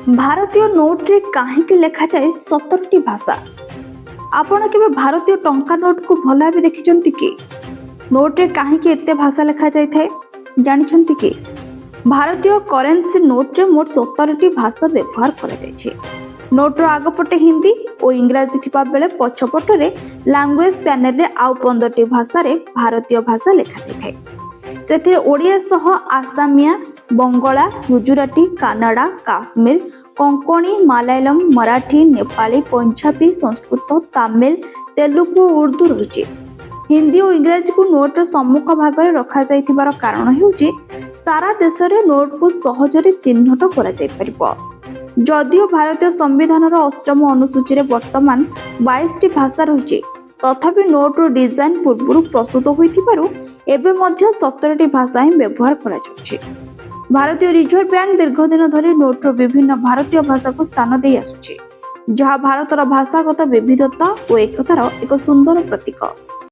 भारतीय नोट्रे कहीं लिखा जाए 17टी भाषा। आपण केबे भारतीय टंका नोट को भल भाव देखिछंती कि नोट्रे कहीं एते भाषा लिखा जाए थाए जानिछंती कि भारतीय करेन्सी नोट्रे मोट 17टी भाषा व्यवहार करा जायछि। नोट्र आगपटे हिंदी और इंग्राजी थिबा बेले पछपटरे लैंग्वेज पैनल रे आउ 15टी भाषा रे भारतीय भाषा लिखा जाय थाए। सेथिरे ओडिया सह आसामिया, बंगला, गुजराती, कन्नड़ा, काश्मीर, कोंकणी, मलयालम, मराठी, नेपाली, पंजाबी, संस्कृत, तमिल, तेलुगु और उर्दू रही। हिंदी और इंग्राजी को नोट सम्मुख भाग में रखा जाइथिबार कारण हेउची सारा देश रे नोट को सहजरे चिन्हट करा जाय परिबो। जदियो भारतीय संविधान अष्टम अनुसूची रे वर्तमान 22टी भाषा रही, तथापि नोट डिजाइन पूर्व प्रस्तुत होइथिबारु एबे मध्य 17टी भाषा ही व्यवहार करा जाउछि। भारतीय रिजर्व बैंक दीर्घ दिन धरी नोट्र विभिन्न भारतीय भाषा को स्थान दे आसुछि, जहाँ भारतर भाषागत विविधता और एकतार एक सुंदर प्रतीक।